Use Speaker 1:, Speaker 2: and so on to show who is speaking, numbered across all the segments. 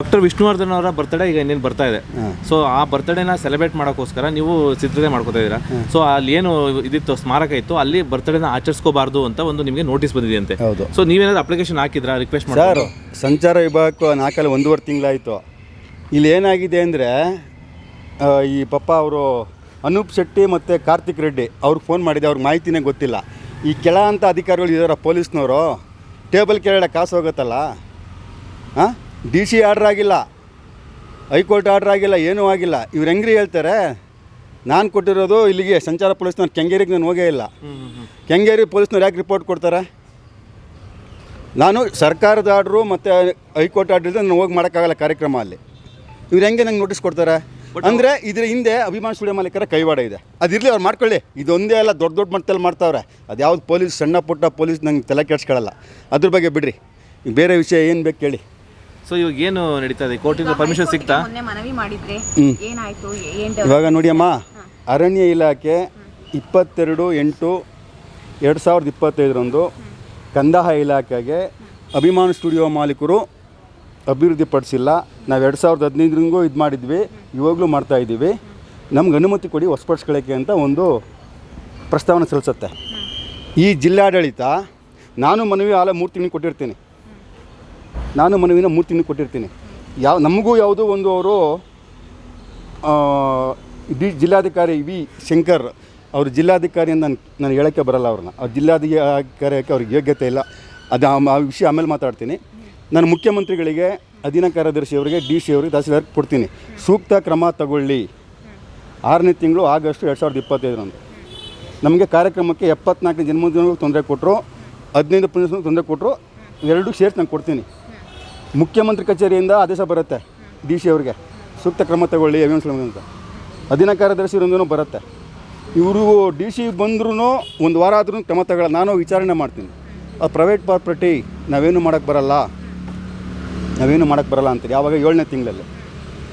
Speaker 1: Doctor Vishnuvardhan ಅವರ birthday ಈಗ ಇನ್ನೇನು ಬರ್ತಾ ಇದೆ. ಸೊ ಆ ಬರ್ತ್ಡೇನ ಸೆಲೆಬ್ರೇಟ್ ಮಾಡೋಕ್ಕೋಸ್ಕರ ನೀವು ಸಿದ್ಧತೆ ಮಾಡ್ಕೋತಾ ಇದ್ದೀರಾ. ಸೊ ಅಲ್ಲಿ ಏನು ಇದಿತ್ತು ಸ್ಮಾರಕ ಇತ್ತು, ಅಲ್ಲಿ ಬರ್ತ್ಡೇನ ಆಚರಿಸ್ಕೋಬಾರ್ದು ಅಂತ ಒಂದು ನಿಮಗೆ ನೋಟಿಸ್ ಬಂದಿದೆಯಂತೆ.
Speaker 2: ಹೌದು.
Speaker 1: ಸೊ ನೀವೇನಾದ್ರು ಅಪ್ಲಿಕೇಶನ್ ಹಾಕಿದ್ರಾ, ರಿಕ್ವೆಸ್ಟ್ ಮಾಡಿ?
Speaker 2: ಸರ್, ಸಂಚಾರ ವಿಭಾಗಕ್ಕೂ 1.5 ತಿಂಗಳಾಯಿತು. ಇಲ್ಲಿ ಏನಾಗಿದೆ ಅಂದರೆ, ಈ ಪಪ್ಪ ಅವರು ಅನೂಪ್ ಶೆಟ್ಟಿ ಮತ್ತು ಕಾರ್ತಿಕ್ ರೆಡ್ಡಿ ಅವ್ರಿಗೆ ಫೋನ್ ಮಾಡಿದೆ. ಅವ್ರಿಗೆ ಮಾಹಿತಿನೇ ಗೊತ್ತಿಲ್ಲ. ಈ ಕೆಳ ಅಂತ ಅಧಿಕಾರಿಗಳು ಇದ್ದಾರೆ ಪೊಲೀಸ್ನವರು, ಟೇಬಲ್ ಕೆಳಗಡೆ ಕಾಸು ಹೋಗುತ್ತಲ್ಲ, DC ಆರ್ಡ್ರ್ ಆಗಿಲ್ಲ, ಹೈಕೋರ್ಟ್ ಆರ್ಡ್ರ್ ಆಗಿಲ್ಲ, ಏನೂ ಆಗಿಲ್ಲ. ಇವ್ರು ಹೆಂಗ್ರಿ ಹೇಳ್ತಾರೆ, ನಾನು ಕೊಟ್ಟಿರೋದು ಇಲ್ಲಿಗೆ ಸಂಚಾರ ಪೊಲೀಸ್ನವ್ರು ಕೆಂಗೇರಿಗೆ ನಾನು ಹೋಗೇ ಇಲ್ಲ. ಕೆಂಗೇರಿ ಪೊಲೀಸ್ನವ್ರು ಯಾಕೆ ರಿಪೋರ್ಟ್ ಕೊಡ್ತಾರೆ? ನಾನು ಸರ್ಕಾರದ ಆರ್ಡ್ರು ಮತ್ತು ಹೈಕೋರ್ಟ್ ಆರ್ಡ್ರ್ ಇದ್ದರೆ ನಾನು ಹೋಗಿ ಮಾಡೋಕ್ಕಾಗಲ್ಲ ಕಾರ್ಯಕ್ರಮ ಅಲ್ಲಿ. ಇವ್ರು ಹೆಂಗೆ ನಂಗೆ ನೋಟಿಸ್ ಕೊಡ್ತಾರೆ ಅಂದರೆ, ಇದ್ರ ಹಿಂದೆ ಅಭಿಮಾನ್ ಸ್ಟುಡಿಯೋ ಮಾಲೀಕರ ಕೈವಾಡ ಇದೆ. ಅದಿರಲಿ, ಅವ್ರು ಮಾಡ್ಕೊಳ್ಳಿ. ಇದೊಂದೇ ಅಲ್ಲ, ದೊಡ್ಡ ದೊಡ್ಡ ಮಟ್ಟದಲ್ಲಿ ಮಾಡ್ತಾವ್ರೆ. ಅದು ಯಾವ್ದು ಪೊಲೀಸ್, ಸಣ್ಣ ಪುಟ್ಟ ಪೊಲೀಸ್ ನಂಗೆ ತಲೆ ಕೆಡ್ಸ್ಕೊಳ್ಳಲ್ಲ. ಅದ್ರ ಬಗ್ಗೆ ಬಿಡ್ರಿ, ಬೇರೆ ವಿಷಯ ಏನು ಬೇಕು ಕೇಳಿ.
Speaker 1: ಸೊ ಇವಾಗ ಏನು ನಡೀತಾ ಇದೆ? ಕೋರ್ಟಿಂದ ಪರ್ಮಿಷನ್ ಸಿಗ್ತಾ?
Speaker 2: ಇವಾಗ ನೋಡಿ ಅಮ್ಮ, ಅರಣ್ಯ ಇಲಾಖೆ 22/8/2025 ಕಂದಾಯ ಇಲಾಖೆಗೆ ಅಭಿಮಾನ್ ಸ್ಟುಡಿಯೋ ಮಾಲೀಕರು ಅಭಿವೃದ್ಧಿಪಡಿಸಿಲ್ಲ. ನಾವು 2015 ಇದು ಮಾಡಿದ್ವಿ, ಇವಾಗಲೂ ಮಾಡ್ತಾಯಿದ್ದೀವಿ, ನಮ್ಗೆ ಅನುಮತಿ ಕೊಡಿ ಹೊಸಪಡಿಸ್ಕೊಳ್ಳೋಕ್ಕೆ ಅಂತ ಒಂದು ಪ್ರಸ್ತಾವನೆ ಸಲ್ಲಿಸುತ್ತೆ. ಈ ಜಿಲ್ಲಾಡಳಿತ, ನಾನು ಮನವಿ 3 ತಿಂಗಳು ಕೊಟ್ಟಿರ್ತೀನಿ. ನಾನು ಮನವಿನ 3 ತಿಂಗಳು ಕೊಟ್ಟಿರ್ತೀನಿ. ನಮಗೂ ಯಾವುದೋ ಒಂದು ಅವರು ಜಿಲ್ಲಾಧಿಕಾರಿ ವಿ ಶಂಕರ್ ಅವರು ಜಿಲ್ಲಾಧಿಕಾರಿ ಅಂತ ನಾನು ಹೇಳೋಕ್ಕೆ ಬರಲ್ಲ. ಅವ್ರನ್ನ ಅವ್ರು ಜಿಲ್ಲಾಧಿಕಾರಿಯಕ್ಕೆ ಅವ್ರಿಗೆ ಯೋಗ್ಯತೆ ಇಲ್ಲ. ಅದು ಆ ವಿಷಯ ಆಮೇಲೆ ಮಾತಾಡ್ತೀನಿ. ನಾನು ಮುಖ್ಯಮಂತ್ರಿಗಳಿಗೆ, ಅಧೀನ ಕಾರ್ಯದರ್ಶಿ ಅವರಿಗೆ, DC ಅವರಿಗೆ, ತಹಸೀಲ್ದಾರ್ಗೆ ಕೊಡ್ತೀನಿ. ಸೂಕ್ತ ಕ್ರಮ ತಗೊಳ್ಳಿ. 6ನೇ ತಿಂಗಳು ಆಗಸ್ಟ್ 2025 ನಮಗೆ ಕಾರ್ಯಕ್ರಮಕ್ಕೆ 74 ಜನ್ಮದಿನಗಳು ತೊಂದರೆ ಕೊಟ್ಟರು, 15 ಪುಣ್ಯ ತೊಂದರೆ ಕೊಟ್ಟರು. 2 ಸೇರ್ಸಿ ನಾನು ಕೊಡ್ತೀನಿ. ಮುಖ್ಯಮಂತ್ರಿ ಕಚೇರಿಯಿಂದ ಆದೇಶ ಬರುತ್ತೆ DC ಅವ್ರಿಗೆ, ಸೂಕ್ತ ಕ್ರಮ ತಗೊಳ್ಳಿ ಅಂತ. ಅಧೀನ ಕಾರ್ಯದರ್ಶಿವರಿಂದನೂ ಬರುತ್ತೆ. ಇವರು DC ಬಂದ್ರೂ 1 ವಾರ ಆದ್ರೂ ಕ್ರಮ ತಗೊಳ್ಳಲ್ಲ. ನಾನು ವಿಚಾರಣೆ ಮಾಡ್ತೀನಿ. ಅದು ಪ್ರೈವೇಟ್ ಪ್ರಾಪರ್ಟಿ, ನಾವೇನು ಮಾಡೋಕ್ಕೆ ಬರಲ್ಲ ಅಂತೀರಿ. ಯಾವಾಗ 7ನೇ ತಿಂಗಳಲ್ಲಿ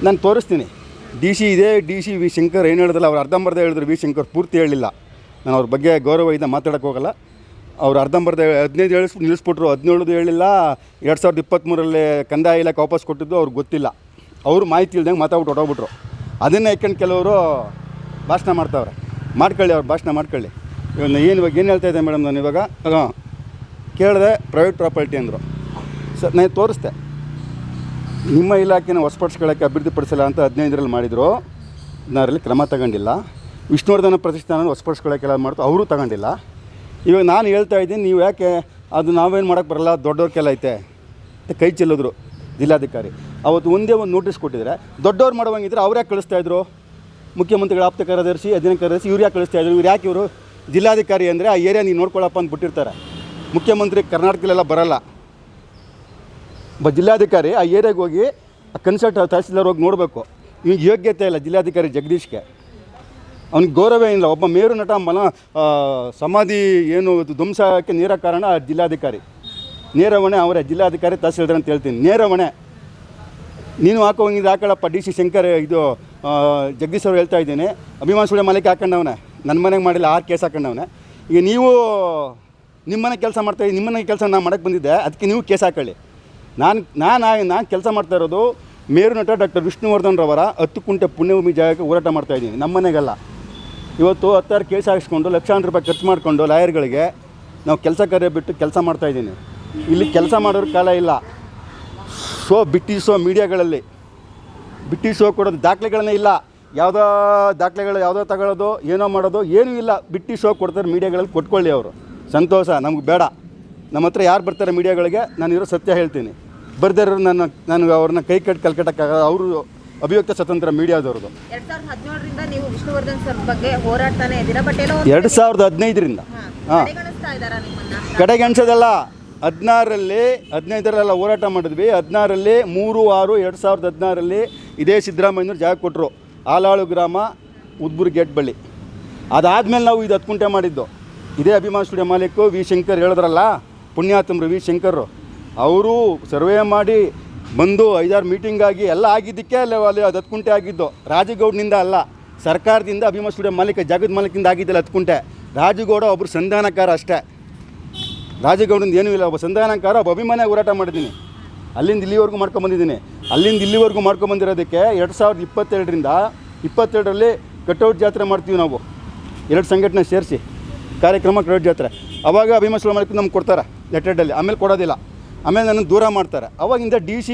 Speaker 2: ನಾನು ತೋರಿಸ್ತೀನಿ. DC ವಿ ಶಂಕರ್ ಏನು ಹೇಳಿದ್ರಲ್ಲ, ಅವ್ರು ಅರ್ಧಂಬರ್ಧ ಹೇಳಿದ್ರು. ವಿ ಶಂಕರ್ ಪೂರ್ತಿ ಹೇಳಿಲ್ಲ. ನಾನು ಅವ್ರ ಬಗ್ಗೆ ಗೌರವದಿಂದ ಮಾತಾಡೋಕ್ಕೆ ಹೋಗಲ್ಲ. ಅವ್ರು ಅರ್ಧಂಬರ್ಧ 15 ಹೇಳಿಸ್ಬಿಟ್ಟು ನಿಲ್ಲಿಸ್ಬಿಟ್ರು. 17 ಹೇಳಿಲ್ಲ. 2023 ಕಂದಾಯ ಇಲಾಖೆ ವಾಪಸ್ ಕೊಟ್ಟಿದ್ದು ಅವ್ರಿಗೆ ಗೊತ್ತಿಲ್ಲ. ಅವರು ಮಾಹಿತಿ ಇಲ್ದಂಗೆ ಮಾತಾಡ್ಬಿಟ್ಟು ಹೊಟ್ಟೋಗ್ಬಿಟ್ರು. ಅದನ್ನೇ ಯಾಕಂಡು ಕೆಲವರು ಭಾಷಣ ಮಾಡ್ತಾವ್ರೆ. ಮಾಡ್ಕೊಳ್ಳಿ, ಅವ್ರು ಭಾಷಣ ಮಾಡ್ಕೊಳ್ಳಿ. ಇವಾಗ ಏನು ಹೇಳ್ತಾ ಇದ್ದೆ ಮೇಡಮ್, ನಾನು ಇವಾಗ ಕೇಳಿದೆ ಪ್ರೈವೇಟ್ ಪ್ರಾಪರ್ಟಿ ಅಂದರು. ನಾನು ತೋರಿಸ್ದೆ. ನಿಮ್ಮ ಇಲಾಖೆನ ಹೊಸಪಡಿಸ್ಕೊಳ್ಳೋಕ್ಕೆ ಅಭಿವೃದ್ಧಿಪಡಿಸಲ್ಲ ಅಂತ 15ರಲ್ಲಿ ಮಾಡಿದರು. 16ರಲ್ಲಿ ಕ್ರಮ ತಗೊಂಡಿಲ್ಲ. ವಿಷ್ಣುವರ್ಧನ ಪ್ರತಿಷ್ಠಾನ ಹೊಸಪಡಿಸ್ಕೊಳ್ಳೋಕ್ಕೆಲ್ಲ ಮಾಡ್ತು, ಅವರು ತಗೊಂಡಿಲ್ಲ. ಇವಾಗ ನಾನು ಹೇಳ್ತಾ ಇದ್ದೀನಿ, ನೀವು ಯಾಕೆ ಅದು ನಾವೇನು ಮಾಡೋಕ್ಕೆ ಬರಲ್ಲ, ದೊಡ್ಡವ್ರಿಗೆಲ್ಲ ಐತೆ ಅಂತ ಕೈ ಚೆಲ್ಲಿದ್ರು ಜಿಲ್ಲಾಧಿಕಾರಿ. ಅವತ್ತು ಒಂದೇ ಒಂದು ನೋಟಿಸ್ ಕೊಟ್ಟಿದ್ರೆ, ದೊಡ್ಡವ್ರು ಮಾಡುವಂಗಿದ್ರೆ ಅವ್ರು ಯಾಕೆ ಕಳಿಸ್ತಾಯಿದ್ರು? ಮುಖ್ಯಮಂತ್ರಿಗಳ ಆಪ್ತ ಕಾರ್ಯದರ್ಶಿ, ಅಧೀನ ಕಾರ್ಯದರ್ಶಿ, ಇವ್ರು ಯಾಕೆ ಕಳಿಸ್ತಾಯಿದ್ರು? ಇವ್ರು ಯಾಕೆ ಇವರು ಜಿಲ್ಲಾಧಿಕಾರಿ ಅಂದರೆ ಆ ಏರಿಯಾ ನೀವು ನೋಡ್ಕೊಳ್ಳಪ್ಪ ಅಂತ ಬಿಟ್ಟಿರ್ತಾರೆ. ಮುಖ್ಯಮಂತ್ರಿ ಕರ್ನಾಟಕದಲ್ಲೆಲ್ಲ ಬರಲ್ಲ. ಜಿಲ್ಲಾಧಿಕಾರಿ ಆ ಏರಿಯಾಗೆ ಹೋಗಿ ಕನ್ಸಲ್ಟ್ ತಹಸೀಲ್ದಾರ್ ಹೋಗಿ ನೋಡಬೇಕು. ಇವಾಗ ಯೋಗ್ಯತೆ ಇಲ್ಲ ಜಿಲ್ಲಾಧಿಕಾರಿ ಜಗದೀಶ್ಗೆ. ಅವ್ನಿಗೆ ಗೌರವ ಇಲ್ಲ. ಒಬ್ಬ ಮೇರು ನಟ ಸಮಾಧಿ ಏನು ಧ್ವಂಸಕ್ಕೆ ನೇರ ಕಾರಣ ಜಿಲ್ಲಾಧಿಕಾರಿ. ನೇರ ಹೊಣೆ ಅವರೇ, ಜಿಲ್ಲಾಧಿಕಾರಿ ತಹಸೀಲ್ದಾರ್ ಅಂತ ಹೇಳ್ತೀನಿ. ನೇರ ಹೊಣೆ. ನೀನು ಹಾಕೋಂಗಿದ್ರೆ ಹಾಕೊಳ್ಳಪ್ಪ. DC ಶಂಕರ್ ಇದು ಜಗದೀಶ್ ಅವ್ರು ಹೇಳ್ತಾ ಇದ್ದೀನಿ. ಅಭಿಮಾನ್ ಸ್ಟುಡಿಯೋ ಮಾಲೀಕ ಹಾಕೊಂಡವನೇ, ನನ್ನ ಮನೆಗೆ ಮಾಡಿಲ್ಲ 6 ಕೇಸ್ ಹಾಕೊಂಡವನೇ. ಈಗ ನೀವು ನಿಮ್ಮನೆ ಕೆಲಸ ಮಾಡ್ತಾಯಿದ್ದೀನಿ, ನಿಮ್ಮನೆ ಕೆಲಸ ನಾನು ಮಾಡೋಕ್ಕೆ ಬಂದಿದ್ದೆ, ಅದಕ್ಕೆ ನೀವು ಕೇಸ್ ಹಾಕೊಳ್ಳಿ. ನಾನು ಕೆಲಸ ಮಾಡ್ತಾ ಇರೋದು ಮೇರು ನಟ ಡಾಕ್ಟರ್ ವಿಷ್ಣುವರ್ಧನ್ ರವರ 10 ಕುಂಟೆ ಪುಣ್ಯಭೂಮಿ ಜಾಗಕ್ಕೆ ಹೋರಾಟ ಮಾಡ್ತಾಯಿದ್ದೀನಿ, ನಮ್ಮ ಮನೆಗೆಲ್ಲ. ಇವತ್ತು 10 ಕೇಸ್ ಹಾಕಿಸ್ಕೊಂಡು ಲಕ್ಷಾಂತರ ರೂಪಾಯಿ ಖರ್ಚು ಮಾಡಿಕೊಂಡು ಲಾಯರ್ಗಳಿಗೆ ನಾವು ಕೆಲಸ ಕಾರ್ಯ ಬಿಟ್ಟು ಕೆಲಸ ಮಾಡ್ತಾಯಿದ್ದೀನಿ. ಇಲ್ಲಿ ಕೆಲಸ ಮಾಡೋರ ಕಾಲ ಇಲ್ಲ. ಬಿಟ್ಟಿ ಶೋ ಮೀಡಿಯಾಗಳಲ್ಲಿ ಬಿಟ್ಟಿ ಶೋ ಕೊಡೋದು ದಾಖಲೆಗಳನ್ನೇ ಇಲ್ಲ. ಯಾವುದೋ ದಾಖಲೆಗಳು ಯಾವುದೋ ತಗೊಳ್ಳೋದು, ಏನೋ ಮಾಡೋದು ಏನೂ ಇಲ್ಲ. ಬಿಟ್ಟಿ ಶೋ ಕೊಡ್ತಾರೆ ಮೀಡಿಯಾಗಳಲ್ಲಿ, ಕೊಟ್ಕೊಳ್ಳಿ ಅವರು, ಸಂತೋಷ. ನಮ್ಗೆ ಬೇಡ. ನಮ್ಮ ಹತ್ರ ಯಾರು ಬರ್ತಾರೆ ಮೀಡಿಯಾಗಳಿಗೆ, ನಾನು ಇರೋ ಸತ್ಯ ಹೇಳ್ತೀನಿ. ಬರ್ದಿರೋರು ನಾನು ಅವ್ರನ್ನ ಕೈ ಕಟ್ಟಿ ಕಲ್ಕಟ್ಟಕ್ಕಾಗಲ್ಲ. ಅವರು ಅಭಿವ್ಯಕ್ತ ಸ್ವತಂತ್ರ ಮೀಡಿಯಾದವ್ರದ್ದು.
Speaker 3: 2017ರಿಂದ ನೀವು ವಿಷ್ಣುವರ್ಧನ್ ಸರ್ ಬಗ್ಗೆ ಹೋರಾಡ್ತಾನೆ ಇದ್ದೀರಾ. ಬಟ್
Speaker 2: 2015ರಿಂದ ಕಡೆಗಣಿಸೋದಲ್ಲ. 15ರಲ್ಲ ಹೋರಾಟ ಮಾಡಿದ್ವಿ. 16ರಲ್ಲಿ 3/6/2016 ಇದೇ ಸಿದ್ದರಾಮಯ್ಯನವ್ರು ಜಾಗ ಕೊಟ್ಟರು. ಆಲಾಳು ಗ್ರಾಮ, ಉದ್ಬೂರು ಗೇಟ್ ಬಳಿ. ಅದಾದಮೇಲೆ ನಾವು ಇದು 10 ಕುಂಟೆ ಮಾಡಿದ್ದು. ಇದೇ ಅಭಿಮಾನ್ ಸ್ಟುಡಿಯೋ ಮಾಲೀಕು ವಿ ಶಂಕರ್ ಹೇಳಿದ್ರಲ್ಲ, ಪುಣ್ಯಾತಮರು ವಿ ಶಂಕರ್, ಅವರು ಸರ್ವೆ ಮಾಡಿ ಬಂದು 5-6 ಮೀಟಿಂಗ್ ಆಗಿ ಎಲ್ಲ ಆಗಿದ್ದಕ್ಕೆ ಅಲ್ಲಿ 10 ಕುಂಟೆ ಆಗಿದ್ದು. ರಾಜಗೌಡನಿಂದ ಅಲ್ಲ, ಸರ್ಕಾರದಿಂದ ಅಭಿಮಾನ್ ಸ್ಟುಡಿಯೋ ಮಾಲೀಕ, ಜಾಗದ ಮಾಲೀಕಿಂದ ಆಗಿದ್ದಿಲ್ಲ 10 ಕುಂಟೆ. ರಾಜಗೌಡ ಒಬ್ಬರು ಸಂಧಾನಕಾರ ಅಷ್ಟೇ. ರಾಜಗೌಡನಿಂದ ಏನೂ ಇಲ್ಲ. ಒಬ್ಬ ಸಂಧಾನಕಾರ, ಒಬ್ಬ ಅಭಿಮಾನಿಯಾಗಿ ಹೋರಾಟ ಮಾಡಿದ್ದೀನಿ. ಅಲ್ಲಿಂದ ಇಲ್ಲಿವರೆಗೂ ಮಾಡ್ಕೊಂಬಂದಿದ್ದೀನಿ. ಅಲ್ಲಿಂದ ಇಲ್ಲಿವರೆಗೂ ಮಾಡ್ಕೊಂಬಂದಿರೋದಕ್ಕೆ 2022ರಿಂದ 22ರಲ್ಲಿ ಕಟೌಟ್ ಜಾತ್ರೆ ಮಾಡ್ತೀವಿ ನಾವು, 2 ಸಂಘಟನೆ ಸೇರಿಸಿ ಕಾರ್ಯಕ್ರಮ ಕಟೌಟ್ ಜಾತ್ರೆ. ಆವಾಗ ಅಭಿಮಾನ ಮಾಡಕ್ಕೆ ನಮ್ಗೆ ಕೊಡ್ತಾರೆ ಲೆಟರ್ಡಲ್ಲಿ, ಆಮೇಲೆ ಕೊಡೋದಿಲ್ಲ, ಆಮೇಲೆ ನನ್ನನ್ನು ದೂರ ಮಾಡ್ತಾರೆ. ಅವಾಗಿಂದ DC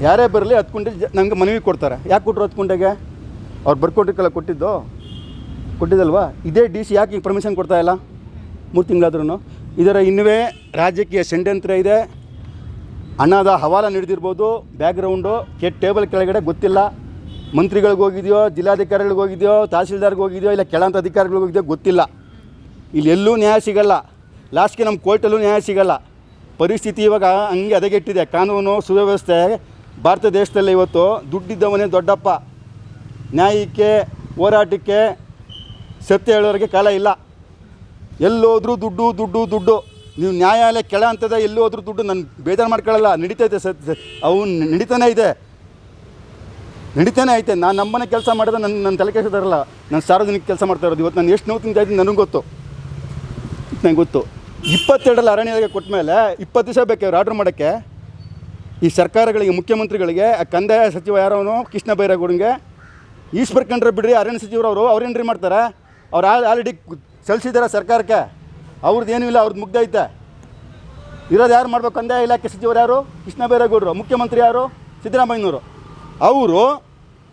Speaker 2: ಯಾರೇ ಬರಲಿ 10 ಕುಂಟೆ ನನಗೆ ಮನವಿ ಕೊಡ್ತಾರೆ. ಯಾಕೆ ಕೊಟ್ಟರು 10 ಕುಂಟೆಗೆ? ಅವ್ರು ಬರ್ಕೊಟ್ಟಿಕ್ಕಲ್ಲ ಕೊಟ್ಟಿದ್ದಲ್ವಾ? ಇದೇ DC ಯಾಕೆ ಈಗ ಪರ್ಮಿಷನ್ ಕೊಡ್ತಾಯಿಲ್ಲ 3 ತಿಂಗಳಾದ್ರೂ? ಇದರ ಇನ್ನುವೇ ರಾಜಕೀಯ ಷಡ್ಯಂತ್ರ ಇದೆ. ಹಣದ ಹವಾಲ ನಡೆದಿರ್ಬೋದು, ಬ್ಯಾಕ್ಗ್ರೌಂಡು ಟೇಬಲ್ ಕೆಳಗಡೆ ಗೊತ್ತಿಲ್ಲ. ಮಂತ್ರಿಗಳಿಗೆ ಹೋಗಿದೆಯೋ, ಜಿಲ್ಲಾಧಿಕಾರಿಗಳಿಗೆ ಹೋಗಿದೆಯೋ, ತಹಸೀಲ್ದಾರ್ಗೆ ಹೋಗಿದೆಯೋ, ಇಲ್ಲ ಕೆಳಂತ ಅಧಿಕಾರಿಗಳಿಗೆ ಹೋಗಿದೆಯೋ ಗೊತ್ತಿಲ್ಲ. ಇಲ್ಲಿ ಎಲ್ಲೂ ನ್ಯಾಯ ಸಿಗಲ್ಲ. ಲಾಸ್ಟ್ಗೆ ನಮ್ಮ ಕೋರ್ಟಲ್ಲೂ ನ್ಯಾಯ ಸಿಗಲ್ಲ. ಪರಿಸ್ಥಿತಿ ಇವಾಗ ಹಂಗೆ ಹದಗೆಟ್ಟಿದೆ. ಕಾನೂನು ಸುವ್ಯವಸ್ಥೆ ಭಾರತ ದೇಶದಲ್ಲಿ ಇವತ್ತು ದುಡ್ಡಿದ್ದವನೇ ದೊಡ್ಡಪ್ಪ. ನ್ಯಾಯಕ್ಕೆ, ಹೋರಾಟಕ್ಕೆ, ಸತ್ಯ ಹೇಳೋರಿಗೆ ಕಾಲ ಇಲ್ಲ. ಎಲ್ಲೋದ್ರೂ ದುಡ್ಡು. ನೀವು ನ್ಯಾಯಾಲಯ ಕೆಳ ಹಂತದ ಎಲ್ಲಿ ಹೋದ್ರೂ ದುಡ್ಡು. ನಾನು ಬೇಜಾರು ಮಾಡ್ಕೊಳ್ಳಲ್ಲ, ನಡೀತೈತೆ. ಅವನು ನಡೀತಾನೆ ಐತೆ. ನಾನು ನಮ್ಮನೆ ಕೆಲಸ ಮಾಡಿದ್ರೆ ನನ್ನ ತಲೆ ಕೆಡಿಸೋದಾರಲ್ಲ, ನಾನು ಸಾರ್ವಜನಿಕ ಕೆಲಸ ಮಾಡ್ತಾ ಇರೋದು. ಇವತ್ತು ನಾನು ಎಷ್ಟು ನೋವು ತಿಂತಾ ಇದ್ದೀನಿ ನನಗೆ ಗೊತ್ತು. 22ರಲ್ಲಿ ಅರಣ್ಯ ಇಲಾಖೆ ಕೊಟ್ಟ ಮೇಲೆ 20 ದಿವಸ ಬೇಕು ಅವ್ರು ಆರ್ಡ್ರ್ ಮಾಡೋಕ್ಕೆ. ಈ ಸರ್ಕಾರಗಳಿಗೆ, ಮುಖ್ಯಮಂತ್ರಿಗಳಿಗೆ, ಕಂದಾಯ ಸಚಿವ ಯಾರವನು ಕೃಷ್ಣ ಬೈರೇಗೌಡನಿಗೆ ಈಸ್ಬರ್ಕಂಡ್ರೆ ಬಿಡ್ರಿ, ಅರಣ್ಯ ಸಚಿವರು ಅವ್ರೇನ್ರಿ ಮಾಡ್ತಾರೆ? ಅವ್ರು ಆಲ್ರೆಡಿ ಸಲ್ಲಿಸಿದ್ದಾರೆ ಸರ್ಕಾರಕ್ಕೆ. ಅವ್ರದ್ದು ಏನೂ ಇಲ್ಲ, ಅವ್ರದ್ದು ಮುಗ್ದೈತೆ. ಇರೋದು ಯಾರು ಮಾಡಬೇಕು? ಕಂದಾಯ ಇಲಾಖೆ ಸಚಿವರು ಯಾರು? ಕೃಷ್ಣ ಬೈರೇಗೌಡರು. ಮುಖ್ಯಮಂತ್ರಿ ಯಾರು? ಸಿದ್ದರಾಮಯ್ಯನವರು. ಅವರು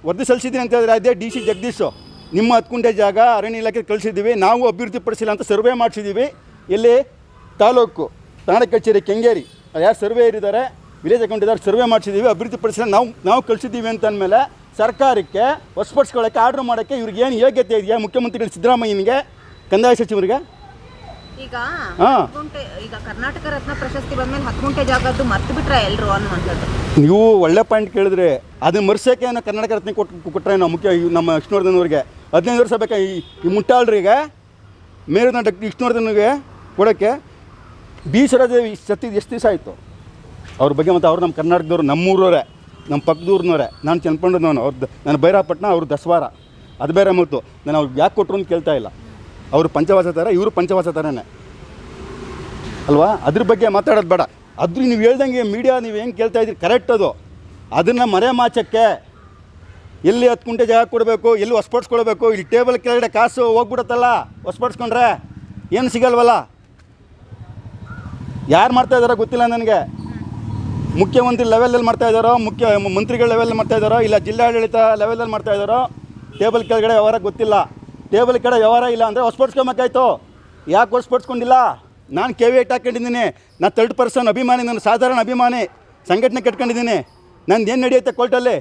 Speaker 2: ವರದಿ ಸಲ್ಲಿಸಿದ್ದೀನಿ ಅಂತ ಹೇಳಿದ್ರೆ ಅದೇ DC ಜಗದೀಶು. ನಿಮ್ಮ 10 ಕುಂಟೆ ಜಾಗ ಅರಣ್ಯ ಇಲಾಖೆ ಕಳಿಸಿದ್ದೀವಿ, ನಾವು ಅಭಿವೃದ್ಧಿಪಡಿಸಿಲ್ಲ ಅಂತ ಸರ್ವೆ ಮಾಡಿಸಿದ್ದೀವಿ. ಎಲ್ಲಿ? ತಾಲೂಕು ತಾಣ ಕಚೇರಿ ಕೆಂಗೇರಿ. ಯಾರು ಸರ್ವೇಯರ್ ಇದ್ದಾರೆ, ವಿಲೇಜ್ ಅಕೌಂಟ್ ಇದ್ದಾರೆ, ಸರ್ವೆ ಮಾಡಿಸಿದ್ದೀವಿ, ಅಭಿವೃದ್ಧಿಪಡಿಸಿಲ್ಲ ನಾವು ಕಳಿಸಿದ್ದೀವಿ ಅಂತ ಅಂದಮೇಲೆ ಸರ್ಕಾರಕ್ಕೆ ವಶಪಡಿಸ್ಕೊಳ್ಳೋಕ್ಕೆ ಆರ್ಡ್ರ್ ಮಾಡೋಕ್ಕೆ ಇವ್ರಿಗೆ ಏನು ಯೋಗ್ಯತೆ ಇದೆಯಾ? ಮುಖ್ಯಮಂತ್ರಿಗಳು ಸಿದ್ದರಾಮಯ್ಯನಿಗೆ, ಕಂದಾಯ ಸಚಿವರಿಗೆ?
Speaker 3: ಈಗ ಕರ್ನಾಟಕ ರತ್ನ ಪ್ರಶಸ್ತಿ ಬಂದ್ಮೇಲೆ 10 ಗುಂಟೆ ಜಾಗದ್ದು ಮರ್ತು ಬಿಟ್ರೆ ಎಲ್ಲರೂ ಅನ್ನುವಂಥದ್ದು.
Speaker 2: ನೀವು ಒಳ್ಳೆ ಪಾಯಿಂಟ್ ಕೇಳಿದ್ರೆ, ಅದನ್ನ ಮರ್ಸೋಕ್ಕೆ ಏನೋ ಕರ್ನಾಟಕ ರತ್ನ ಕೊಟ್ಟರೆ ನಾವು ನಮ್ಮ ವಿಷ್ಣುವರ್ಧನ್ 15 ವರ್ಷ ಬೇಕಾ ಈ ಮುಟ್ಟಾಳ್ರಿಗೆ? ಮೇರುನ ವಿಷ್ಣುವರ್ಧನ್ಗೆ ಕೊಡೋಕ್ಕೆ ಬಿ ಸರೋಜದೇವಿ ಸತ್ತಿದ್ದು ಎಷ್ಟು ದಿವಸ ಆಯಿತು? ಅವ್ರ ಬಗ್ಗೆ. ಮತ್ತು ಅವ್ರು ನಮ್ಮ ಕರ್ನಾಟಕದವ್ರು, ನಮ್ಮೂರವರೇ, ನಮ್ಮ ಪಕ್ಕದೂರ್ನವರೇ. ನಾನು ಚನ್ನಪಣ್ಣನವನು, ನಾನು ಬೈರಾಪಟ್ಟಣ, ಅವರು ದಸವಾರ. ಅದು ಬೇರೆ ಮತ್ತು ನಾನು ಅವ್ರಿಗೆ ಯಾಕೆ ಕೊಟ್ಟರು ಅಂತ ಕೇಳ್ತಾ ಇಲ್ಲ. ಅವರು ಪಂಚವಾಸ ಥರ, ಇವರು ಪಂಚವಾಸ ಥರನೇ ಅಲ್ವಾ? ಅದ್ರ ಬಗ್ಗೆ ಮಾತಾಡೋದು ಬೇಡ. ಅದ್ರ ನೀವು ಹೇಳ್ದಂಗೆ ಮೀಡಿಯಾ ನೀವು ಹೆಂಗೆ ಕೇಳ್ತಾ ಇದ್ದೀರಿ ಕರೆಕ್ಟ್. ಅದನ್ನು ಮರೆ ಮಾಚಕ್ಕೆ ಎಲ್ಲಿ 10 ಕುಂಟೆ ಜಾಗ ಕೊಡಬೇಕು, ಎಲ್ಲಿ ವಶಪಡಿಸ್ಕೊಳ್ಬೇಕು? ಇಲ್ಲಿ ಟೇಬಲ್ ಕೆಳಗಡೆ ಕಾಸು ಹೋಗ್ಬಿಡುತ್ತಲ್ಲ, ವಶಪಡಿಸ್ಕೊಂಡ್ರೆ ಏನು ಸಿಗಲ್ವಲ್ಲ? ಯಾರು ಮಾಡ್ತಾಯಿದ್ದಾರೋ ಗೊತ್ತಿಲ್ಲ ನನಗೆ. ಮುಖ್ಯಮಂತ್ರಿ ಲೆವೆಲಲ್ಲಿ ಮಾಡ್ತಾಯಿದ್ದಾರೋ, ಮಂತ್ರಿಗಳ ಲೆವೆಲಲ್ಲಿ ಮಾಡ್ತಾಯಿದ್ದಾರೋ, ಇಲ್ಲ ಜಿಲ್ಲಾಡಳಿತ ಲೆವೆಲಲ್ಲಿ ಮಾಡ್ತಾಯಿದ್ದಾರೋ, ಟೇಬಲ್ ಕೆಳಗಡೆ ವ್ಯವಹಾರ ಗೊತ್ತಿಲ್ಲ. ಟೇಬಲ್ ಕೆಳಗಡೆ ವ್ಯವಹಾರ ಇಲ್ಲ ಅಂದರೆ ವಶಪಡಿಸ್ಕೊಬೇಕಾಯ್ತು. ಯಾಕೆ ವಶಪಡಿಸ್ಕೊಂಡಿಲ್ಲ? ನಾನು KV8 ಹಾಕ್ಕೊಂಡಿದ್ದೀನಿ. ನಾನು 3rd ಪರ್ಸನ್ ಅಭಿಮಾನಿ, ನಾನು ಸಾಧಾರಣ ಅಭಿಮಾನಿ. ಸಂಘಟನೆ ಕಟ್ಕೊಂಡಿದ್ದೀನಿ. ನಂದು ಏನು ನಡೆಯುತ್ತೆ ಕೋರ್ಟಲ್ಲಿ?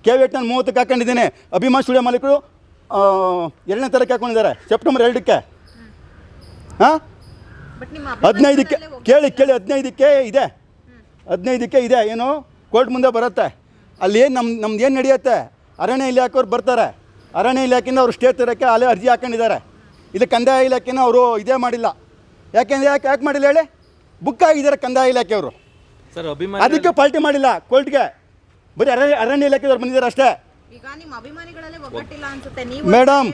Speaker 2: KV8 ನಾನು 30ಕ್ಕೆ ಹಾಕ್ಕೊಂಡಿದ್ದೀನಿ. ಅಭಿಮಾನ ಸ್ಟುಡಿಯೋ ಮಾಲೀಕರು 2ನೇ ತಾರೀಕು ಹಾಕ್ಕೊಂಡಿದ್ದಾರೆ, ಸೆಪ್ಟೆಂಬರ್ 2ಕ್ಕೆ. ಹಾಂ, 15ಕ್ಕೆ ಕೇಳಿ 15ಕ್ಕೆ ಇದೆ. 15ಕ್ಕೆ ಇದೆ. ಏನು ಕೋರ್ಟ್ ಮುಂದೆ ಬರುತ್ತೆ. ಅಲ್ಲಿ ಏನು ನಮ್ದು ಏನು ನಡೆಯುತ್ತೆ? ಅರಣ್ಯ ಇಲಾಖೆಯವ್ರು ಬರ್ತಾರೆ. ಅರಣ್ಯ ಇಲಾಖೆಯಿಂದ ಅವರು ಸ್ಟೇ ತರೋಕ್ಕೆ ಅಲ್ಲೇ ಅರ್ಜಿ ಹಾಕ್ಕೊಂಡಿದ್ದಾರೆ. ಇದು ಕಂದಾಯ ಇಲಾಖೆನ ಅವರು ಇದೇ ಮಾಡಿಲ್ಲ. ಯಾಕೆಂದರೆ ಯಾಕೆ ಮಾಡಿಲ್ಲ ಹೇಳಿ? ಬುಕ್ ಆಗಿದ್ದಾರೆ ಕಂದಾಯ ಇಲಾಖೆಯವರು.
Speaker 1: ಸರ್,
Speaker 2: ಅದಕ್ಕೆ ಪಾಲ್ಟಿ ಮಾಡಿಲ್ಲ ಕೋರ್ಟ್ಗೆ. ಬರೀ ಅರಣ್ಯ ಇಲಾಖೆದವ್ರು ಬಂದಿದ್ದಾರೆ ಅಷ್ಟೇ. ಮೇಡಮ್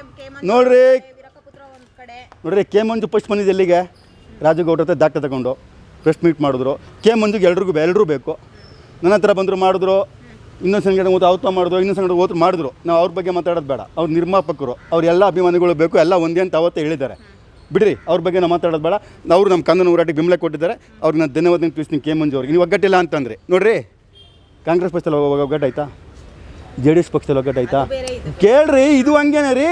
Speaker 2: ನೋಡ್ರಿ ಕೆ ಮಂಜು ಫಸ್ಟ್ ಬಂದಿದ್ದು ಎಲ್ಲಿಗೆ? ರಾಜಗೌಡ್ರ ಹತ್ರ ದಾಖಲೆ ತಗೊಂಡು ಪ್ರೆಸ್ ಮೀಟ್ ಮಾಡಿದ್ರು. ಕೆ ಮಂಜುಗೆ ಎಲ್ಲರೂ ಬೇಕು. ನನ್ನ ಹತ್ರ ಬಂದರು, ಮಾಡಿದ್ರು. ಇನ್ನೊಂದು ಸಂಘಟನೆ ಅವತ್ತು ಮಾಡಿದ್ರು, ಇನ್ನೊಂದು ಸಂಘಟನೆ ಓದ್ರು ಮಾಡಿದ್ರು. ನಾವು ಅವ್ರ ಬಗ್ಗೆ ಮಾತಾಡೋದು ಬೇಡ. ಅವ್ರು ನಿರ್ಮಾಪಕರು, ಅವರೆಲ್ಲ ಅಭಿಮಾನಿಗಳು ಬೇಕು, ಎಲ್ಲ ಒಂದೇ ಅಂತ ಅವತ್ತೇ ಹೇಳಿದ್ದಾರೆ. ಬಿಡ್ರಿ, ಅವ್ರ ಬಗ್ಗೆ ನಾವು ಮಾತಾಡೋದು ಬೇಡ. ಅವರು ನಮ್ಮ ಕಾನೂನು ಹೋರಾಟಕ್ಕೆ ಬೆಂಬಲ ಕೊಟ್ಟಿದ್ದಾರೆ. ಅವ್ರಿಗೆ ನಾನು ಧನ್ಯವಾದ ತಿಳಿಸ್ತೀನಿ ಕೆ ಮಂಜು ಅವ್ರಿಗೆ. ನೀವು ಒಗ್ಗಟ್ಟಿಲ್ಲ ಅಂತಂದರೆ ನೋಡಿರಿ, ಕಾಂಗ್ರೆಸ್ ಪಕ್ಷದಲ್ಲಿ ಒಗ್ಗಟ್ಟಾಯ್ತಾ? JDS ಪಕ್ಷದಲ್ಲಿ ಒಗ್ಗಟ್ಟಾಯ್ತಾ? ಕೇಳ್ರಿ, ಇದು ಹಂಗೇನೆ ರೀ,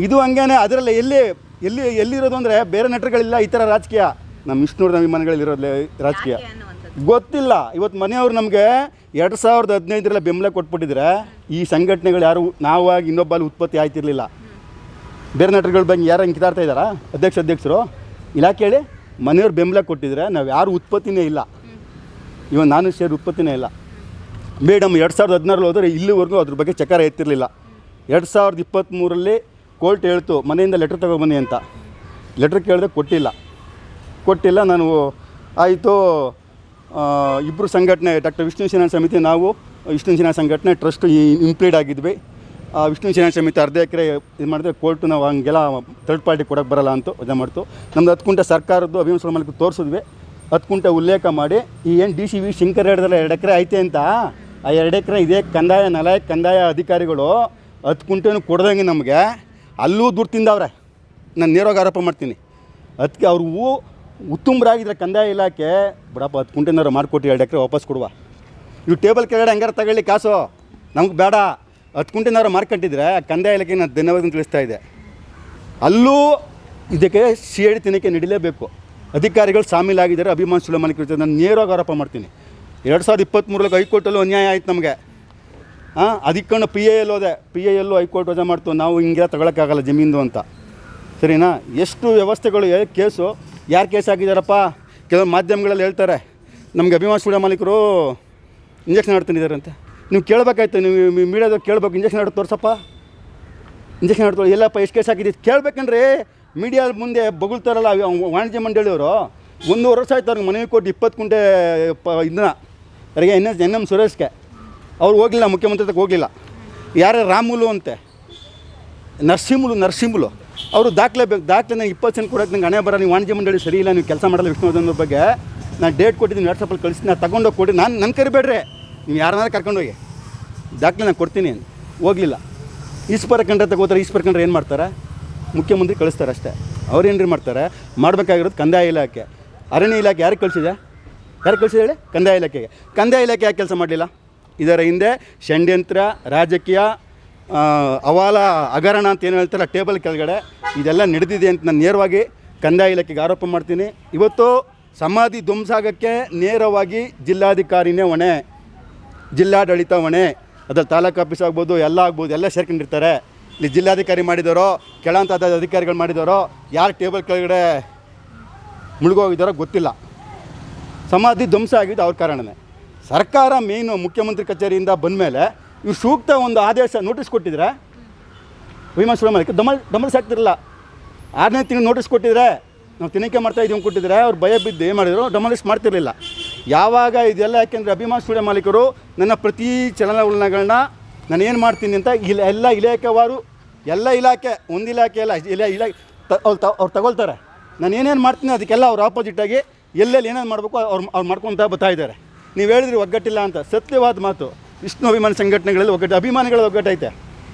Speaker 2: ಇದು ಹಂಗೇನೆ. ಅದರಲ್ಲಿ ಎಲ್ಲಿರೋದು ಅಂದರೆ ಬೇರೆ ನಟರುಗಳಿಲ್ಲ ಈ ಥರ ರಾಜಕೀಯ. ನಮ್ಮ ವಿಷ್ಣುವರ್ಧನ್ ಅಭಿಮಾನಿಗಳಿರೋದು ರಾಜಕೀಯ ಗೊತ್ತಿಲ್ಲ. ಇವತ್ತು ಮನೆಯವರು ನಮಗೆ 2015ರಲ್ಲಿ ಬೆಂಬಲ ಕೊಟ್ಬಿಟ್ಟಿದ್ರೆ ಈ ಸಂಘಟನೆಗಳು ಯಾರು ನಾವಾಗಿ ಇನ್ನೊಬ್ಬಲ್ಲಿ ಉತ್ಪತ್ತಿ ಆಯ್ತಿರಲಿಲ್ಲ. ಬೇರೆ ನಟರುಗಳ ಬಗ್ಗೆ ಯಾರು ಹಿಂಗೆ ಕಿತಾಡ್ತಾ ಇದ್ದಾರಾ? ಅಧ್ಯಕ್ಷರು ಇಲಾಖೆ ಹೇಳಿ ಮನೆಯವ್ರು ಬೆಂಬಲ ಕೊಟ್ಟಿದ್ರೆ ನಾವು ಯಾರು ಉತ್ಪತ್ತಿನೇ ಇಲ್ಲ. ಇವತ್ತು ನಾನು ಸೇರಿ ಉತ್ಪತ್ತಿನೇ ಇಲ್ಲ. ಮೇಡಮ್ 2016 ಹೋದರೆ ಇಲ್ಲಿವರೆಗೂ ಅದ್ರ ಬಗ್ಗೆ ಚಕಾರ ಎತ್ತಿರಲಿಲ್ಲ. 2023ರಲ್ಲಿ ಕೋರ್ಟ್ ಹೇಳ್ತು ಮನೆಯಿಂದ ಲೆಟ್ರ್ ತಗೊಬನ್ನಿ ಅಂತ. ಲೆಟ್ರ್ ಕೇಳಿದ್ರೆ ಕೊಟ್ಟಿಲ್ಲ. ನಾನು ಆಯಿತು, ಇಬ್ಬರು ಸಂಘಟನೆ ಡಾಕ್ಟರ್ ವಿಷ್ಣು ಸೇನಾ ಸಮಿತಿ, ನಾವು ವಿಷ್ಣು ಸೇನಾ ಸಂಘಟನೆ ಟ್ರಸ್ಟ್ ಇಂಪ್ಲೀಡ್ ಆಗಿದ್ವಿ. ವಿಷ್ಣು ಸೇನಾ ಸಮಿತಿ 1/2 ಎಕರೆ ಇದು ಮಾಡಿದ್ರೆ ಕೋರ್ಟು ನಾವು ಹಂಗೆಲ್ಲ ಥರ್ಡ್ ಪಾರ್ಟಿ ಕೊಡೋಕ್ಕೆ ಬರೋಲ್ಲ ಅಂತ ವಜಾ ಮಾಡ್ತು. ನಮ್ದು 10 ಕುಂಟೆ ಸರ್ಕಾರದ್ದು ಅಭಿಮಾನ ಮಾಲೀಕರು ತೋರಿಸಿದ್ವಿ. 10 ಕುಂಟೆ ಉಲ್ಲೇಖ ಮಾಡಿ ಈ ಏನು ಡಿ ಸಿ ವಿ ಶಂಕರ್ ಹೇಳಿದ್ರಲ್ಲ 2 ಎಕರೆ ಐತೆ ಅಂತ, ಆ 2 ಎಕರೆ ಇದೇ ಕಂದಾಯ ಅಧಿಕಾರಿಗಳು 10 ಕುಂಟೆನೂ ಕೊಡ್ದಂಗೆ ನಮಗೆ ಅಲ್ಲೂ ದುಡ್ಡು ತಿಂದವ್ರೆ. ನಾನು ನೇರವಾಗಿ ಆರೋಪ ಮಾಡ್ತೀನಿ. ಅದಕ್ಕೆ ಅವ್ರಿಗೂ ಉತ್ತುಂಬರಾಗಿದ್ದರೆ ಕಂದಾಯ ಇಲಾಖೆ ಬಿಡಪ್ಪ 10 ಕುಂಟೆನಾರು ಮಾಡಿಕೊಟ್ಟು 2 ಎಕರೆ ವಾಪಸ್ ಕೊಡುವ. ಇವು ಟೇಬಲ್ ಕೆಳಗಡೆ ಹಂಗಾರೆ ತಗೊಳ್ಳಿ ಕಾಸು, ನಮ್ಗೆ ಬೇಡ. 10 ಕುಂಟೆನಾರು ಮಾರ್ಕೊಂಡಿದ್ರೆ ಕಂದಾಯ ಇಲಾಖೆ ನಾನು ಧನ್ಯವಾದ ತಿಳಿಸ್ತಾ ಇದೆ. ಅಲ್ಲೂ ಇದಕ್ಕೆ CID ತನಿಖೆ ನಡೀಲೇಬೇಕು. ಅಧಿಕಾರಿಗಳು ಶಾಮೀಲಾಗಿದ್ದಾರೆ. ಅಭಿಮಾನ್ ಸುಲೇಮಾನ್ ಕುರಿತು ನಾನು ನೇರವಾಗಿ ಆರೋಪ ಮಾಡ್ತೀನಿ. 2023 ಹೈಕೋರ್ಟಲ್ಲೂ ಅನ್ಯಾಯ ಆಯ್ತು ನಮಗೆ. ಅದಕ್ಕೆ PIL ಹೋದೆ, PIL ಹೈಕೋರ್ಟ್ ವಜಾ ಮಾಡ್ತು, ನಾವು ಹಿಂಗೆ ತಗೊಳಕ್ಕಾಗಲ್ಲ ಜಮೀನು ಅಂತ. ಸರಿನಾ? ಎಷ್ಟು ವ್ಯವಸ್ಥೆಗಳು ಕೇಸು ಯಾರು ಕೇಸ್ ಆಗಿದ್ದಾರಪ್ಪ? ಕೆಲವು ಮಾಧ್ಯಮಗಳಲ್ಲಿ ಹೇಳ್ತಾರೆ ನಮಗೆ ಅಭಿಮಾನ್ ಸುಳ್ಯ ಮಾಲೀಕರು ಇಂಜೆಕ್ಷನ್ ಆಡ್ತಿದ್ದಾರೆ ಅಂತ. ನೀವು ಕೇಳಬೇಕಾಯ್ತು, ನೀವು ಮೀಡಿಯಾದಾಗ ಕೇಳಬೇಕು. ಇಂಜೆಕ್ಷನ್ ಆಡೋದು ತೋರ್ಸಪ್ಪ, ಇಂಜೆಕ್ಷನ್ ಆಡ್ತೋ ಎಲ್ಲಪ್ಪ ಎಷ್ಟು ಕೇಸ್ ಹಾಕಿದ್ದು ಕೇಳಬೇಕಂದ್ರೆ ಮೀಡಿಯಾ ಮುಂದೆ ಬೊಗಳ್ತಾರಲ್ಲ ವಾಣಿಜ್ಯ ಮಂಡಳಿಯವರು. 1.5 ವರ್ಷ ಆಯ್ತು ಅವ್ರಿಗೆ ಮನವಿ ಕೊಟ್ಟು 20 ಕುಂಟೆ ಇದನ್ನ ಅವರಿಗೆ NM ಸುರೇಶ್ಗೆ ಅವ್ರು ಹೋಗಲಿಲ್ಲ, ಮುಖ್ಯಮಂತ್ರಿ ತಕ್ಕ ಹೋಗಲಿಲ್ಲ. ಯಾರೇ ರಾಮುಲು ಅಂತೆ, ನರಸಿಂಹುಲು ಅವರು ದಾಖಲೆ ಬೇಕು. ದಾಖಲೆನ 20 ಸೆಂಟ್ ಕೊಡೋಕೆ ನಂಗೆ ಹಣೆ ಬರ. ನೀವು ವಾಣಿಜ್ಯ ಮಂಡಳಿ ಸರಿ ಇಲ್ಲ, ನೀವು ಕೆಲಸ ಮಾಡಲ್ಲ ವಿಷ್ಣುವರ್ಧನ್ ಬಗ್ಗೆ ನಾನು ಡೇಟ್ ಕೊಟ್ಟಿದ್ದೀನಿ, ವಾಟ್ಸಪ್ಪಲ್ಲಿ ಕಳಿಸ್ತೀನಿ, ನಾನು ತಗೊಂಡೋಗಿ ಕೊಡಿ. ನನ್ನ ಕರಿಬೇಡ್ರಿ, ನೀವು ಯಾರನ್ನಾರು ಕರ್ಕೊಂಡೋಗಿ ದಾಖಲೆ ನಾನು ಕೊಡ್ತೀನಿ. ಹೋಗಲಿಲ್ಲ. ಈಸ್ಪರ ಕಂಡ್ರೆ ತಗೋತಾರೆ. ಈಸ್ಪರ ಕಂಡ್ರೆ ಏನು ಮಾಡ್ತಾರೆ? ಮುಖ್ಯಮಂತ್ರಿ ಕಳಿಸ್ತಾರೆ ಅಷ್ಟೇ. ಅವ್ರೇನು ಮಾಡ್ತಾರೆ? ಮಾಡಬೇಕಾಗಿರೋದು ಕಂದಾಯ ಇಲಾಖೆ. ಅರಣ್ಯ ಇಲಾಖೆ ಯಾರಿಗೆ ಕಳಿಸಿದೆ? ಹೇಳಿ? ಕಂದಾಯ ಇಲಾಖೆಗೆ. ಕಂದಾಯ ಇಲಾಖೆ ಯಾಕೆ ಕೆಲಸ ಮಾಡಲಿಲ್ಲ? ಇದರ ಹಿಂದೆ ಷಡ್ಯಂತ್ರ, ರಾಜಕೀಯ, ಹಗರಣ ಅಂತ ಏನು ಹೇಳ್ತಾರೆ ಟೇಬಲ್ ಕೆಳಗಡೆ, ಇದೆಲ್ಲ ನಡೆದಿದೆ ಅಂತ ನಾನು ನೇರವಾಗಿ ಕಂದಾಯ ಇಲಾಖೆಗೆ ಆರೋಪ ಮಾಡ್ತೀನಿ. ಇವತ್ತು ಸಮಾಧಿ ಧ್ವಂಸಾಗಕ್ಕೆ ನೇರವಾಗಿ ಜಿಲ್ಲಾಧಿಕಾರಿನೇ ಹೊಣೆ, ಜಿಲ್ಲಾಡಳಿತ ಹೊಣೆ. ಅದ್ರಲ್ಲಿ ತಾಲೂಕು ಆಫೀಸ್ ಆಗ್ಬೋದು, ಎಲ್ಲ ಆಗ್ಬೋದು, ಎಲ್ಲ ಸೇರ್ಕೊಂಡಿರ್ತಾರೆ. ಇಲ್ಲಿ ಜಿಲ್ಲಾಧಿಕಾರಿ ಮಾಡಿದಾರೋ, ಕೆಳಹಂತದ ಅಧಿಕಾರಿಗಳು ಮಾಡಿದಾರೋ, ಯಾರು ಟೇಬಲ್ ಕೆಳಗಡೆ ಮುಳುಗೋಗಿದ್ದಾರೋ ಗೊತ್ತಿಲ್ಲ. ಸಮಾಧಿ ಧ್ವಂಸ ಆಗಿದ್ದು ಅವ್ರ ಕಾರಣನೇ. ಸರ್ಕಾರ ಮೇಯ್ನು ಮುಖ್ಯಮಂತ್ರಿ ಕಚೇರಿಯಿಂದ ಬಂದಮೇಲೆ ಇವ್ರು ಸೂಕ್ತ ಒಂದು ಆದೇಶ ನೋಟಿಸ್ ಕೊಟ್ಟಿದ್ರೆ ಅಭಿಮಾನ್ ಸುಳ್ಯ ಮಾಲೀಕ ಡಮಲ್ ಸಾಕ್ತಿರಲ್ಲ. 6ನೇ ತಿಂಗಳು ನೋಟಿಸ್ ಕೊಟ್ಟಿದ್ರೆ ನಾವು ತನಿಖೆ ಮಾಡ್ತಾಯಿದ್ದೀವಿ ಕೊಟ್ಟಿದ್ರೆ ಅವ್ರು ಭಯ ಬಿದ್ದು ಏನು ಮಾಡಿದ್ರು, ಡಮಲಿಸ್ಟ್ ಮಾಡ್ತಿರಲಿಲ್ಲ. ಯಾವಾಗ ಇದೆಲ್ಲ ಯಾಕೆಂದರೆ ಅಭಿಮಾನ್ ಸುಳ್ಯ ಮಾಲೀಕರು ನನ್ನ ಪ್ರತಿ ಚಲನವಲನಗಳನ್ನ ನಾನು ಏನು ಮಾಡ್ತೀನಿ ಅಂತ ಎಲ್ಲ ಇಲಾಖೆವಾರು, ಎಲ್ಲ ಇಲಾಖೆ, ಒಂದು ಇಲಾಖೆ ಎಲ್ಲ ಇಲಾಖೆ ಅವ್ರು ತಗೊಳ್ತಾರೆ. ನಾನು ಏನೇನು ಮಾಡ್ತೀನಿ ಅದಕ್ಕೆಲ್ಲ ಅವ್ರು ಆಪೋಸಿಟಾಗಿ ಎಲ್ಲೆಲ್ಲಿ ಏನೇನು ಮಾಡಬೇಕು ಅವ್ರು ಮಾಡ್ಕೊತಾ ಬರ್ತಾ ಇದ್ದಾರೆ. ನೀವು ಹೇಳಿದ್ರಿ ಒಗ್ಗಟ್ಟಿಲ್ಲ ಅಂತ, ಸತ್ಯವಾದ ಮಾತು. ವಿಷ್ಣು ಅಭಿಮಾನಿ ಸಂಘಟನೆಗಳಲ್ಲಿ ಒಗ್ಗಟ್ಟು, ಅಭಿಮಾನಿಗಳಲ್ಲಿ ಒಗ್ಗಟ್ಟೈತೆ,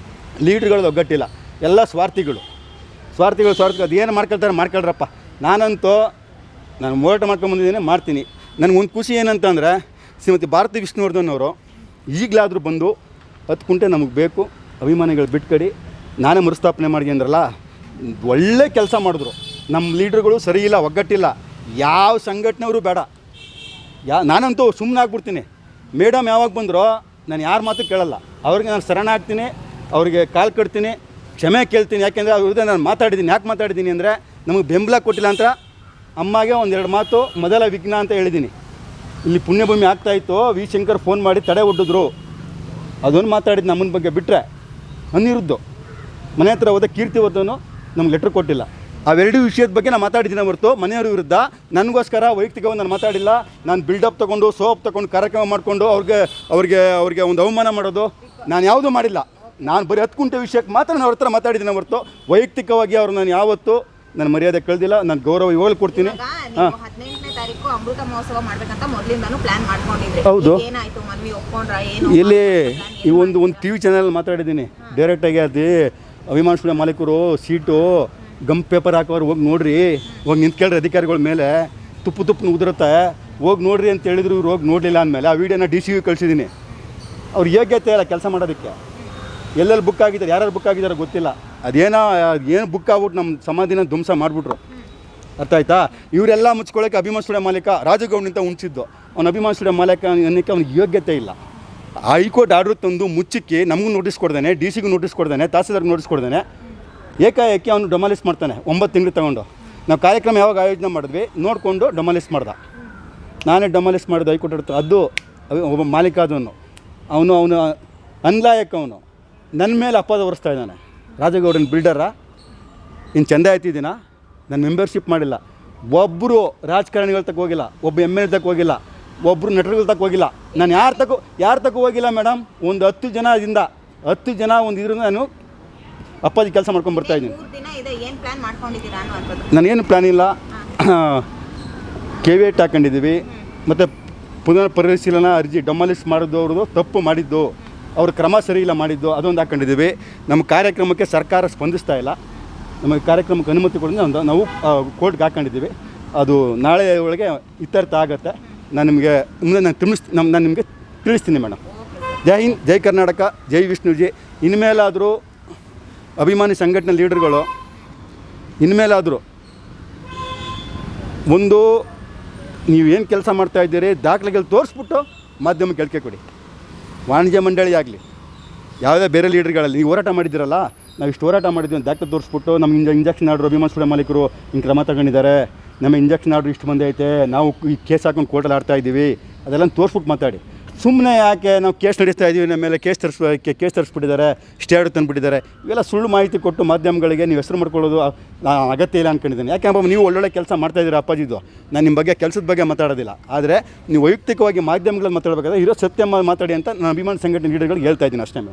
Speaker 2: ಲೀಡ್ರ್ಗಳಲ್ಲಿ ಒಗ್ಗಟ್ಟಿಲ್ಲ. ಎಲ್ಲ ಸ್ವಾರ್ಥಿಗಳು ಅದು ಏನು ಮಾಡ್ಕೊಳ್ರಪ್ಪ. ನಾನಂತೂ ನಾನು ಹೋರಾಟ ಮಾಡ್ಕೊಂಬಂದಿದ್ದೀನಿ, ಮಾಡ್ತೀನಿ. ನನಗೊಂದು ಖುಷಿ ಏನಂತಂದರೆ ಶ್ರೀಮತಿ ಭಾರತಿ ವಿಷ್ಣುವರ್ಧನ್ ಅವರು ಈಗಲಾದರೂ ಬಂದು 10 ಕುಂಟೆ ನಮಗೆ ಬೇಕು, ಅಭಿಮಾನಿಗಳು ಬಿಟ್ಕಡಿ, ನಾನೇ ಮರುಸ್ಥಾಪನೆ ಮಾಡಿ ಅಂದ್ರಲ್ಲ, ಒಳ್ಳೆ ಕೆಲಸ ಮಾಡಿದ್ರು. ನಮ್ಮ ಲೀಡ್ರ್ಗಳು ಸರಿ ಇಲ್ಲ, ಒಗ್ಗಟ್ಟಿಲ್ಲ, ಯಾವ ಸಂಘಟನೆಯವರು ಬೇಡ. ನಾನಂತೂ ಸುಮ್ಮನೆ ಆಗ್ಬಿಡ್ತೀನಿ. ಮೇಡಮ್ ಯಾವಾಗ ಬಂದರೋ ನಾನು ಯಾರ ಮಾತು ಕೇಳಲ್ಲ, ಅವ್ರಿಗೆ ನಾನು ಶರಣಾಗ್ತೀನಿ, ಅವ್ರಿಗೆ ಕಾಲು ಕಟ್ತೀನಿ, ಕ್ಷಮೆ ಕೇಳ್ತೀನಿ. ಯಾಕೆಂದರೆ ಅವ್ರ ವಿರುದ್ಧ ನಾನು ಮಾತಾಡಿದ್ದೀನಿ. ಯಾಕೆ ಮಾತಾಡಿದ್ದೀನಿ ಅಂದರೆ ನಮಗೆ ಬೆಂಬಲ ಕೊಟ್ಟಿಲ್ಲ ಅಂತ ಅಮ್ಮಗೆ 1-2 ಮಾತು ಮೊದಲ ವಿಘ್ನ ಅಂತ ಹೇಳಿದ್ದೀನಿ. ಇಲ್ಲಿ ಪುಣ್ಯಭೂಮಿ ಆಗ್ತಾಯಿತ್ತು, ವಿ ಶಂಕರ್ ಫೋನ್ ಮಾಡಿ ತಡೆ ಒಡ್ಡಿದ್ರು, ಅದನ್ನು ಮಾತಾಡಿದ್ದು ನಮ್ಮನ ಬಗ್ಗೆ. ಬಿಟ್ಟರೆ ಅನಿರುದ್ಧು ಮನೆ ಹತ್ರ ಹೋದ ಕೀರ್ತಿವರ್ಧನು ನಮ್ಗೆ ಲೆಟ್ರ್ ಕೊಟ್ಟಿಲ್ಲ. ಅವೆರಡು ವಿಷಯದ ಬಗ್ಗೆ ನಾನು ಮಾತಾಡಿದ್ದೀನಿ ಹೊರತು ಮನೆಯವ್ರ ವಿರುದ್ಧ ನನಗೋಸ್ಕರ ವೈಯಕ್ತಿಕವಾಗಿ ನಾನು ಮಾತಾಡಿಲ್ಲ. ನಾನು ಬಿಲ್ಡಪ್ ತೊಗೊಂಡು ಸೋಪ್ ತೊಗೊಂಡು ಕಾರ್ಯಕ್ರಮ ಮಾಡಿಕೊಂಡು ಅವ್ರಿಗೆ ಒಂದು ಅವಮಾನ ಮಾಡೋದು ನಾನು ಯಾವುದೂ ಮಾಡಿಲ್ಲ. ನಾನು ಬರೀ 10 ಕುಂಟೆ ವಿಷಯಕ್ಕೆ ಮಾತ್ರ ನಾನು ಅವ್ರ ಹತ್ರ ಮಾತಾಡಿದ್ದೀನಿ ಹೊರತು ವೈಯಕ್ತಿಕವಾಗಿ ಅವ್ರು ನಾನು ಯಾವತ್ತೂ ನನ್ನ ಮರ್ಯಾದೆ ಕಳೆದಿಲ್ಲ. ನಾನು ಗೌರವ ಇವಾಗ ಕೊಡ್ತೀನಿ.
Speaker 3: 18ನೇ ತಾರೀಕು ಅಮೃತ ಮಹೋತ್ಸವ ಮಾಡ್ಬೇಕಂತ ಮೊದಲಿಂದಾನು ಪ್ಲಾನ್ ಮಾಡ್ಕೊಂಡಿದ್ರಿ.
Speaker 2: ಹೌದು.
Speaker 3: ಏನಾಯ್ತು, ಮನ್ವಿ ಒಪ್ಕೊಂಡ್ರಾ ಏನು?
Speaker 2: ಇಲ್ಲಿ ಈ ಒಂದು TV ಚಾನಲ್ ಮಾತಾಡಿದ್ದೀನಿ ಡೈರೆಕ್ಟಾಗಿ. ಅದು ಅಭಿಮಾನ್ ಸುಳ್ಯ ಮಾಲೀಕರು ಸೀಟು ಗಮ್ ಪೇಪರ್ ಹಾಕೋರು ಹೋಗಿ ನೋಡ್ರಿ, ಹೋಗಿ ನಿಂತ್ಕೇಳ್ರಿ ಅಧಿಕಾರಿಗಳ ಮೇಲೆ, ತುಪ್ಪು ಉದುರುತ್ತೆ, ಹೋಗಿ ನೋಡ್ರಿ ಅಂತ ಹೇಳಿದ್ರು. ಇವ್ರು ಹೋಗಿ ನೋಡಲಿಲ್ಲ ಅಂದಮೇಲೆ ಆ ವಿಡಿಯೋನ DC ಕಳಿಸಿದ್ದೀನಿ. ಅವ್ರು ಯೋಗ್ಯತೆ ಇಲ್ಲ ಕೆಲಸ ಮಾಡೋದಕ್ಕೆ. ಎಲ್ಲೆಲ್ಲಿ ಬುಕ್ ಆಗಿದ್ದಾರೆ, ಯಾರ್ಯಾರು ಬುಕ್ ಆಗಿದ್ದಾರೆ ಗೊತ್ತಿಲ್ಲ. ಏನು ಬುಕ್ ಆಗ್ಬಿಟ್ಟು ನಮ್ಮ ಸಮಾಧಿನ ಧ್ವಂಸ ಮಾಡಿಬಿಟ್ರು. ಅರ್ಥ ಆಯ್ತಾ? ಇವರೆಲ್ಲ ಮುಚ್ಕೊಳ್ಳೋಕ್ಕೆ ಅಭಿಮಾನ್ ಸುಳ್ಯ ಮಾಲೀಕ ರಾಜಗೌಡ್ನಿಂದ ಉಣಿಸಿದ್ದು. ಅವ್ನು ಅಭಿಮಾನ್ ಸುಳ್ಯ ಮಾಲೀಕ ಅನ್ನೋಕ್ಕೆ ಅವ್ನಿಗೆ ಯೋಗ್ಯತೆ ಇಲ್ಲ. ಹೈಕೋರ್ಟ್ ಆರ್ಡ್ರ್ ತಂದು ಮುಚ್ಚಕ್ಕೆ ನಮಗೂ ನೋಟಿಸ್ ಕೊಡ್ದಾನೆ, DC ನೋಟಿಸ್ ಕೊಡ್ದಾನೆ, ತಹಸೀಲ್ದಾರ್ಗೆ ನೋಟಿಸ್ ಕೊಡ್ದಾನೆ. ಏಕಾಏಕಿ ಅವನು ಡೊಮಾಲಿಸ್ ಮಾಡ್ತಾನೆ 9 ತಿಂಗಳು ತಗೊಂಡು. ನಾವು ಕಾರ್ಯಕ್ರಮ ಯಾವಾಗ ಆಯೋಜನೆ ಮಾಡಿದ್ವಿ ನೋಡಿಕೊಂಡು ಡೊಮಾಲಿಸ್ ಮಾಡ್ದ. ನಾನೇ ಡೊಮಾಲಿಸ್ ಮಾಡಿದ್ದು ಹೈಕೋರ್ಟ್ ಹತ್ರ. ಅದು ಒಬ್ಬ ಮಾಲೀಕ ಆದವನು, ಅವನು ಅನ್ಲಾಯಕ. ಅವನು ನನ್ನ ಮೇಲೆ ಅಪವಾದ ಹೊರಿಸ್ತಾ ಇದ್ದಾನೆ. ರಾಜಗೌಡನ ಬಿಲ್ಡರ ಇನ್ನು ಚಂದ ಆಯ್ತಿದ್ದೀನ, ನಾನು ಮೆಂಬರ್ಶಿಪ್ ಮಾಡಿಲ್ಲ. ಒಬ್ಬರು ರಾಜಕಾರಣಿಗಳ ತಕ್ಕ ಹೋಗಿಲ್ಲ, ಒಬ್ಬ MLA ತಕ್ಕ ಹೋಗಿಲ್ಲ, ಒಬ್ಬರು ನಟರುಗಳ ತಕ್ಕ ಹೋಗಿಲ್ಲ. ನಾನು ಯಾರ ತಕ್ಕ ಹೋಗಿಲ್ಲ ಮೇಡಮ್. ಒಂದು 10 ಜನ ಒಂದು ಇದ್ರಿಂದ ನಾನು ಅಪ್ಪಾಜಿ ಕೆಲಸ ಮಾಡ್ಕೊಂಡು ಬರ್ತಾಯಿದ್ದೀನಿ. ನಾನೇನು ಪ್ಲ್ಯಾನ್ ಇಲ್ಲ. ಕೇವಿಯೇಟ್ ಹಾಕೊಂಡಿದ್ದೀವಿ. ಮತ್ತು ಪುನರ್ ಪರಿಶೀಲನಾ ಅರ್ಜಿ ಡೆಮಾಲಿಷ್ ಮಾಡಿದ್ದವ್ರದ್ದು ತಪ್ಪು ಮಾಡಿದ್ದು, ಅವ್ರ ಕ್ರಮ ಸರಿ ಇಲ್ಲ ಮಾಡಿದ್ದು, ಅದೊಂದು ಹಾಕೊಂಡಿದ್ದೀವಿ. ನಮ್ಮ ಕಾರ್ಯಕ್ರಮಕ್ಕೆ ಸರ್ಕಾರ ಸ್ಪಂದಿಸ್ತಾ ಇಲ್ಲ. ನಮ್ಮ ಕಾರ್ಯಕ್ರಮಕ್ಕೆ ಅನುಮತಿ ಕೊಡೋದು ನಾವು ಕೋರ್ಟ್ಗೆ ಹಾಕೊಂಡಿದ್ದೀವಿ. ಅದು ನಾಳೆ ಒಳಗೆ ಇತ್ಯರ್ಥ ಆಗುತ್ತೆ. ನಾನು ನಿಮಗೆ ಮುಂದೆ ನಾನು ನಿಮಗೆ ತಿಳಿಸ್ತೀನಿ ಮೇಡಮ್. ಜೈ ಹಿಂದ್, ಜೈ ಕರ್ನಾಟಕ, ಜೈ ವಿಷ್ಣುಜಿ. ಇನ್ಮೇಲಾದರೂ ಅಭಿಮಾನಿ ಸಂಘಟನೆ ಲೀಡರ್ಗಳು ಇನ್ಮೇಲಾದರೂ ಒಂದು ನೀವೇನು ಕೆಲಸ ಮಾಡ್ತಾಯಿದ್ದೀರಿ ದಾಖಲೆಗಳು ತೋರಿಸ್ಬಿಟ್ಟು ಮಾಧ್ಯಮಕ್ಕೆ ಹೇಳಿಕೆ ಕೊಡಿ. ವಾಣಿಜ್ಯ ಮಂಡಳಿ ಆಗಲಿ ಯಾವುದೇ ಬೇರೆ ಲೀಡರ್ಗಳಲ್ಲಿ ನೀವು ಹೋರಾಟ ಮಾಡಿದ್ದೀರಲ್ಲ, ನಾವು ಇಷ್ಟು ಹೋರಾಟ ಮಾಡಿದ್ವಿ ಅಂತ ದಾಖಲೆ ತೋರಿಸ್ಬಿಟ್ಟು ನಮ್ಗೆ ಇಂಜೆಕ್ಷನ್ ಆರ್ಡ್ರು ಅಭಿಮಾನ ಸ್ಟುಡಿಯೋ ಮಾಲೀಕರು ಹಿಂಗೆ ಕ್ರಮ ತಗೊಂಡಿದ್ದಾರೆ, ನಮ್ಮ ಇಂಜೆಕ್ಷನ್ ಆರ್ಡ್ರು ಇಷ್ಟು ಮಂದಿ ಐತೆ, ನಾವು ಈ ಕೇಸ್ ಹಾಕೊಂಡು ಕೋರ್ಟಲ್ಲಿ ಆಡ್ತಾ ಇದ್ದೀವಿ, ಅದೆಲ್ಲ ತೋರಿಸ್ಬಿಟ್ಟು ಮಾತಾಡಿ. ಸುಮ್ಮನೆ ಯಾಕೆ ನಾವು ಕೇಸ್ ನಡೆಸ್ತಾ ಇದ್ದೀವಿ, ನಮ್ಮ ಮೇಲೆ ಕೇಸ್ ತರಿಸ್ಬಿಟ್ಟಿದ್ದಾರೆ, ಸ್ಟೇ ಆರ್ಡರ್ ತಂದುಬಿಟ್ಟಿದ್ದಾರೆ, ಇವೆಲ್ಲ ಸುಳ್ಳು ಮಾಹಿತಿ ಕೊಟ್ಟು ಮಾಧ್ಯಮಗಳಿಗೆ ನೀವು ಹೆಸರು ಮಾಡ್ಕೊಳ್ಳೋದು ಅಗತ್ಯ ಇಲ್ಲ ಅಂದ್ಕೊಂಡಿದ್ದೀನಿ. ಯಾಕೆಂದ್ರೆ ನೀವು ಒಳ್ಳೊಳ್ಳೆ ಕೆಲಸ ಮಾಡ್ತಾಯಿದ್ದೀರಾ ಅಪ್ಪಾಜಿದು. ನಾನು ನಿಮ್ಮ ಬಗ್ಗೆ ಕೆಲಸದ ಬಗ್ಗೆ ಮಾತಾಡೋದಿಲ್ಲ. ಆದರೆ ನೀವು ವೈಯಕ್ತಿಕವಾಗಿ ಮಾಧ್ಯಮಗಳಲ್ಲಿ ಮಾತಾಡಬೇಕಾದ್ರೆ ಇರೋ ಸತ್ಯ ಮಾತಾಡಿ ಅಂತ ನಾನು ಅಭಿಮಾನ ಸಂಘಟನೆ ಲೀಡರ್ಗಳಿಗೆ ಹೇಳ್ತಾ ಇದ್ದೀನಿ ಅಷ್ಟೇ.